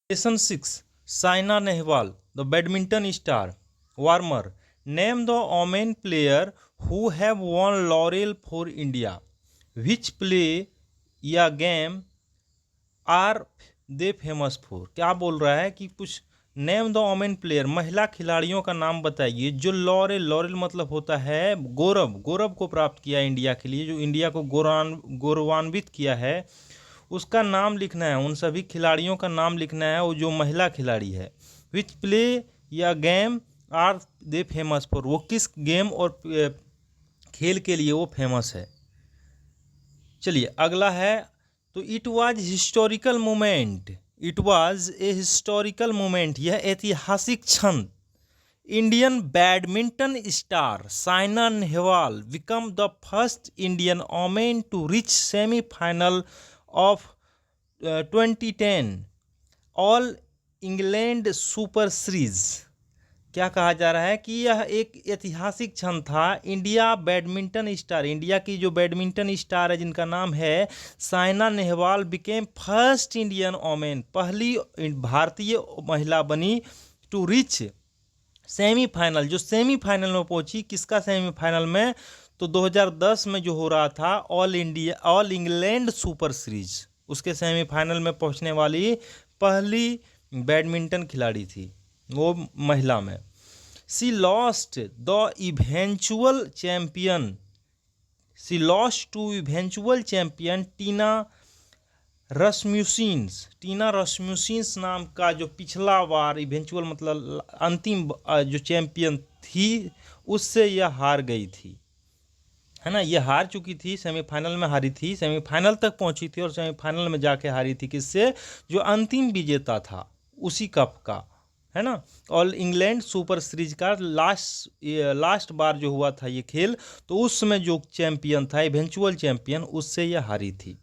Question 6. Saina Nehwal, the badminton star, warmer. Name the women player who have won laurel for India. Which play या game are they famous for? क्या बोल रहा है कि कुछ name the women player, महिला खिलाड़ियों का नाम बताइए जो लॉरेल, लॉरेल मतलब होता है गौरव, गौरव को प्राप्त किया इंडिया के लिए, जो इंडिया को गौरवान्वित किया है, उसका नाम लिखना है। उन सभी खिलाड़ियों का नाम लिखना है, वो जो महिला खिलाड़ी है। विच प्ले या game are they famous for, वो किस गेम और खेल के लिए वो फेमस है। चलिए अगला है, तो it was historical moment, it was a historical moment, यह ऐतिहासिक क्षण। Indian badminton star Saina Nehwal become the first Indian women to reach semifinal of 2010 All England Super Series. क्या कहा जा रहा है कि यह एक ऐतिहासिक क्षण था। इंडिया बैडमिंटन स्टार, इंडिया की जो बैडमिंटन स्टार है जिनका नाम है Saina Nehwal, became first Indian women, पहली भारतीय महिला बनी, टू रिच सेमीफाइनल, जो सेमीफाइनल में पहुंची। किसका सेमीफाइनल में? तो 2010 में जो हो रहा था ऑल इंग्लैंड सुपर सीरीज, उसके सेमीफाइनल में पहुंचने वाली पहली बैडमिंटन खिलाड़ी थी वो महिला में। She lost the eventual champion, she lost to eventual champion Tina Rasmussen, Tina Rasmussen नाम का जो पिछला बार इवेंचुअल मतलब अंतिम जो चैंपियन थी, उससे यह हार गई थी, है ना। ये हार चुकी थी, सेमीफाइनल में हारी थी, सेमीफाइनल तक पहुंची थी और सेमीफाइनल में जाके हारी थी। किससे? जो अंतिम विजेता था उसी कप का, है ना। ऑल इंग्लैंड सुपर सीरीज का लास्ट बार जो हुआ था ये खेल, तो उसमें जो चैंपियन था, इवेंचुअल चैंपियन, उससे यह हारी थी।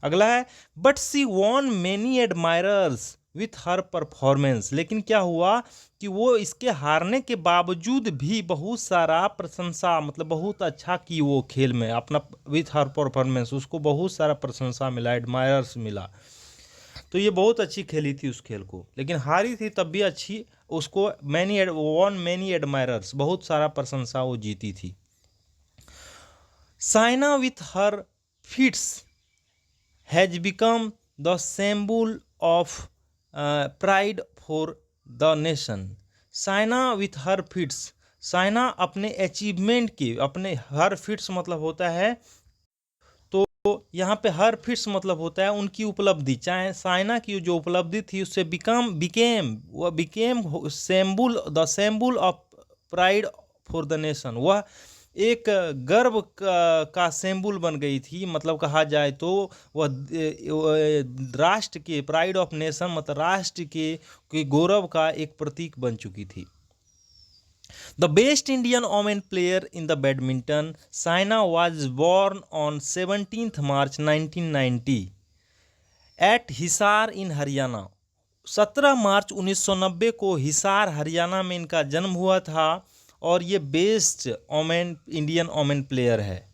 अगला है, but she won many admirers with her performance, लेकिन क्या हुआ कि वो इसके हारने के बावजूद भी बहुत सारा प्रशंसा, मतलब बहुत अच्छा की वो खेल में अपना, विथ हर परफॉर्मेंस, उसको बहुत सारा प्रशंसा मिला, एडमायरर्स मिला। तो ये बहुत अच्छी खेली थी उस खेल को, लेकिन हारी थी तब भी अच्छी, उसको मैनी एडमायरर्स, बहुत सारा प्रशंसा वो जीती थी। Saina with her feats has become the symbol of pride for the nation. Saina with her feats, Saina अपने अचीवमेंट के, अपने हर फीट्स मतलब होता है, तो यहाँ पे हर फिट्स मतलब होता है उनकी उपलब्धि, चाहे साइना की जो उपलब्धि थी उससे became symbol, the symbol of pride for the nation, वह एक गर्व का सेम्बुल बन गई थी। मतलब कहा जाए तो वह राष्ट्र के, प्राइड ऑफ नेशन मतलब राष्ट्र के गौरव का एक प्रतीक बन चुकी थी। The best Indian women player in the badminton, Saina was born on 17th March 1990 at Hisar in Haryana. 17 मार्च 1990 को हिसार हरियाणा में इनका जन्म हुआ था और ये best women, Indian women player है।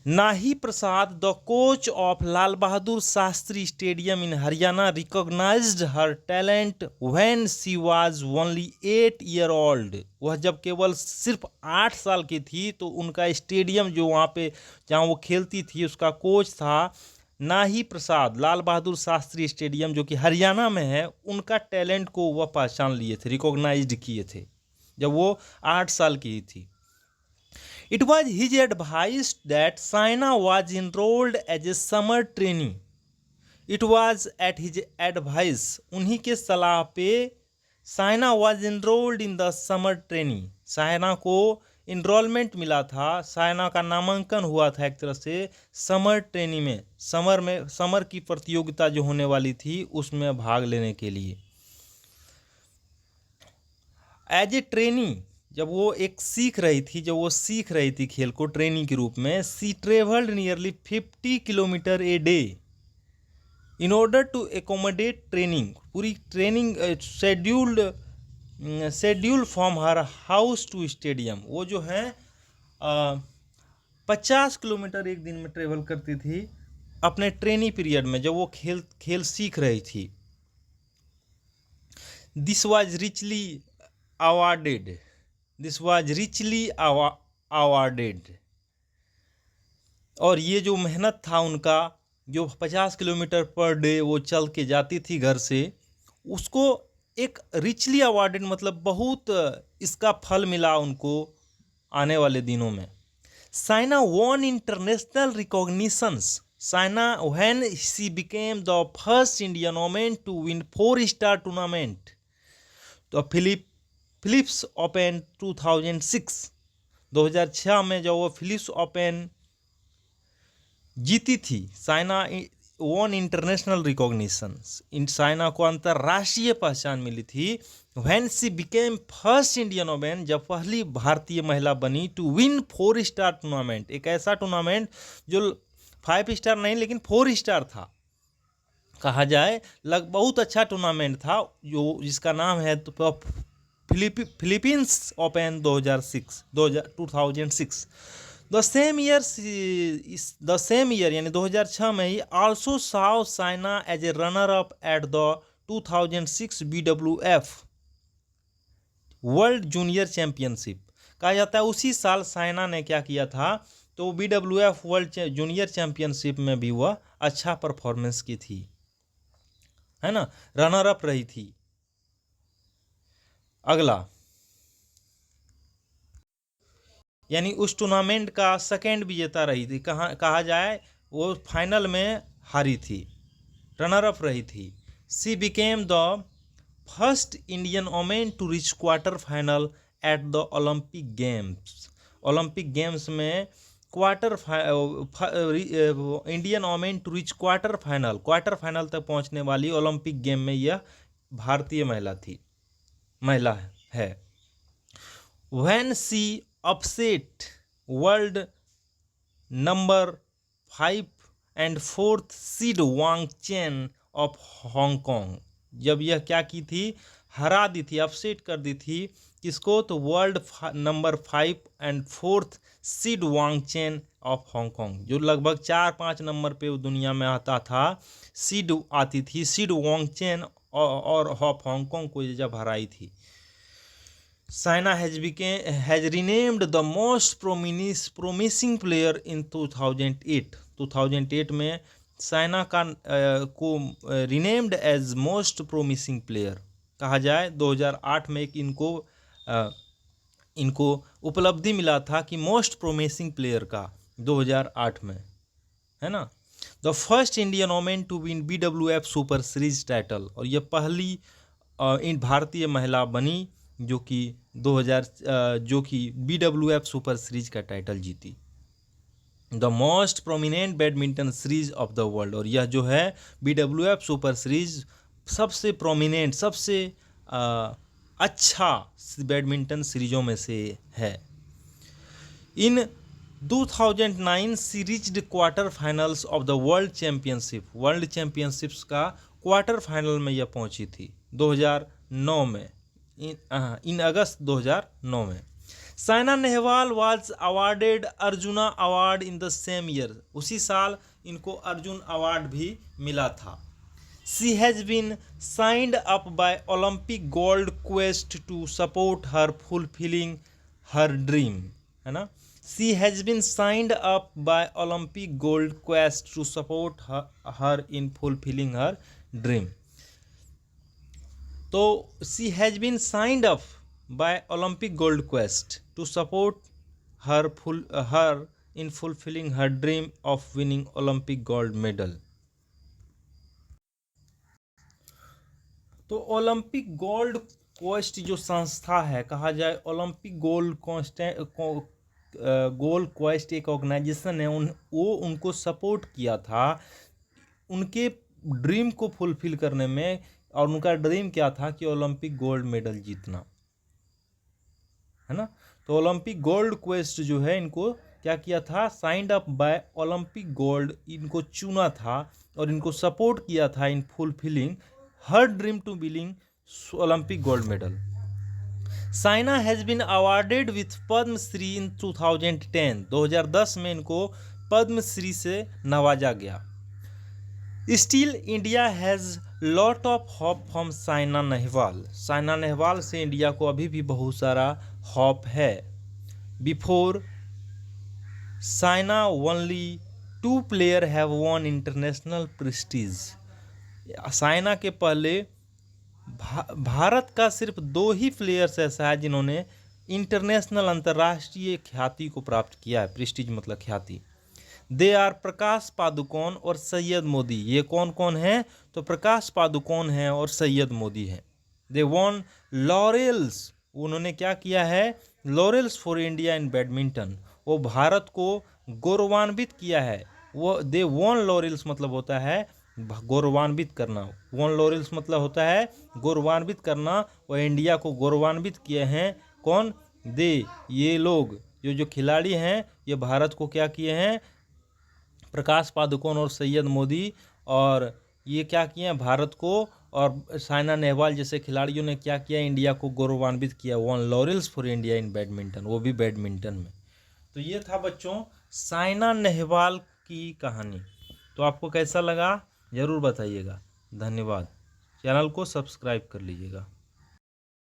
Nani Prasad, the coach of Lal Bahadur Shastri stadium in Haryana, recognised her talent when she was only 8 year old. वह जब केवल सिर्फ 8 साल की थी, तो उनका स्टेडियम जो वहाँ पे जहाँ वो खेलती थी, उसका कोच था नाही प्रसाद, लाल बहादुर शास्त्री स्टेडियम जो कि हरियाणा में है, उनका टैलेंट को वह पहचान लिए थे, रिकॉग्नाइज्ड किए थे जब वो 8 साल की थी। It was his advice that Saina was enrolled as a summer trainee. It was at his advice, उन्हीं के सलाह पे Saina was enrolled in the summer trainee. Saina को इनरोलमेंट मिला था, साइना का नामांकन हुआ था एक तरह से समर ट्रेनी में, समर की प्रतियोगिता जो होने वाली थी उसमें भाग लेने के लिए। एज ए ट्रेनी, जब वो सीख रही थी खेल को ट्रेनिंग के रूप में, she travelled nearly 50 kilometre a day in order to accommodate training. पूरी training schedule from her house to stadium, वो जो है 50 किलोमीटर एक दिन में ट्रेवल करती थी अपने ट्रेनिंग पीरियड में, जब वो खेल सीख रही थी। This was richly awarded, this was richly awarded. और ये जो मेहनत था उनका, जो 50 किलोमीटर पर डे वो चल के जाती थी घर से, उसको एक रिचली अवार्डेड मतलब बहुत इसका फल मिला उनको आने वाले दिनों में। Saina won international recognitions. Saina when she became the first Indian woman to win 4-star tournament, तो फिलिप्स ओपन 2006, 2006 में जब वो फिलिप्स ओपन जीती थी, साइना वॉन इंटरनेशनल रिकॉग्निशंस, इन साइना को अंतर्राष्ट्रीय पहचान मिली थी। When C became first Indian women, जब पहली भारतीय महिला बनी टू विन 4-स्टार टूर्नामेंट, एक ऐसा टूर्नामेंट जो 5 स्टार नहीं लेकिन 4 स्टार था, कहा जाए बहुत अच्छा टूर्नामेंट था, जो जिसका नाम है Philippines Open 2006। The same year यानी 2006 में ही also saw Saina as a runner up at the 2006 BWF world junior championship. कहा जाता है उसी साल साइना ने क्या किया था, तो BWF वर्ल्ड जूनियर चैंपियनशिप में भी वह अच्छा परफॉर्मेंस की थी, है ना, रनर अप रही थी। अगला यानी उस टूर्नामेंट का सेकेंड विजेता रही थी, कहा जाए वो फाइनल में हारी थी, रनर अप रही थी। She became the first Indian women to reach quarter final at the Olympic games. Olympic games में Indian women to reach quarter final तक पहुंचने वाली ओलंपिक गेम में यह भारतीय महिला है। When she upset world number 5 and 4th seed Wang Chen of Hong Kong, जब यह क्या की थी, हरा दी थी, अपसेट कर दी थी किसको, तो world number 5 and 4th seed Wang Chen of Hong Kong, जो लगभग 4-5 नंबर पे वो दुनिया में आता था, सीड आती थी, सीड वांग चेन और ऑफ हांगकांग को जब हराई थी। Saina has renamed the most promising player in 2008। 2008 में साइना का को renamed as most promising player कहा जाए। 2008 में एक इनको उपलब्धि मिला था कि मोस्ट प्रोमिसिंग प्लेयर का 2008 में, है ना। The first Indian women to win BWF super series title, और यह पहली इन भारतीय महिला बनी जो कि BWF सुपर सीरीज का टाइटल जीती। The most prominent badminton series of the world, और यह जो है BWF सुपर सीरीज सबसे प्रोमिनेंट, सबसे अच्छा बैडमिंटन सीरीजों में से है। In 2009 she reached quarter finals of the world championships का क्वार्टर फाइनल में यह पहुंची थी 2009 में, इन अगस्त 2009 में। Saina Nehwal was awarded Arjuna award in the same year, उसी साल इनको अर्जुन अवार्ड भी मिला था। She has been signed up by Olympic Gold Quest to support her fulfilling her dream, है ना। She has been signed up by Olympic Gold Quest to support her in fulfilling her dream. तो she has been signed up by Olympic Gold Quest to support her in fulfilling her dream of winning Olympic gold medal. तो Olympic Gold quest जो संस्था है, कहा जाए Olympic Gold quest एक organisation है, वो उनको सपोर्ट किया था उनके ड्रीम को फुलफिल करने में, और उनका ड्रीम क्या था कि ओलंपिक गोल्ड मेडल जीतना, है ना। तो ओलंपिक गोल्ड क्वेस्ट जो है इनको क्या किया था, signed up by Olympic gold, इनको चुना था और इनको सपोर्ट किया था in fulfilling her dream to winning Olympic gold medal. Saina has been awarded with Padma Shri in 2010। 2010 में इनको पद्मश्री से नवाजा गया। Still India has lot of hope from Saina Nehwal. Saina Nehwal से इंडिया को अभी भी बहुत सारा होप है। Before Saina only 2 player have won international Prestige. Saina के पहले भारत का सिर्फ 2 ही प्लेयर्स ऐसा है जिन्होंने इंटरनेशनल अंतर्राष्ट्रीय ख्याति को प्राप्त किया है। प्रेस्टीज मतलब ख्याति। दे आर प्रकाश पादुकोण और सैयद मोदी। ये कौन कौन है? तो प्रकाश पादुकोण हैं और सैयद मोदी हैं। They won laurels. उन्होंने क्या किया है? Laurels for India in badminton. वो भारत को गौरवान्वित किया है। वो दे वॉन लॉरेल्स मतलब होता है गौरवान्वित करना। वॉन लॉरेल्स मतलब होता है गौरवान्वित करना। वो इंडिया को गौरवान्वित किए हैं। कौन? दे, ये लोग जो खिलाड़ी हैं ये भारत को क्या किए हैं? प्रकाश पादुकोण और सैयद मोदी। और ये क्या किए हैं? भारत को और साइना नेहवाल जैसे खिलाड़ियों ने क्या किया? इंडिया को गौरवान्वित किया। Won laurels for India in badminton, वो भी बैडमिंटन में। तो ये था बच्चों साइना नेहवाल की कहानी। तो आपको कैसा लगा ज़रूर बताइएगा। धन्यवाद। चैनल को सब्सक्राइब कर लीजिएगा।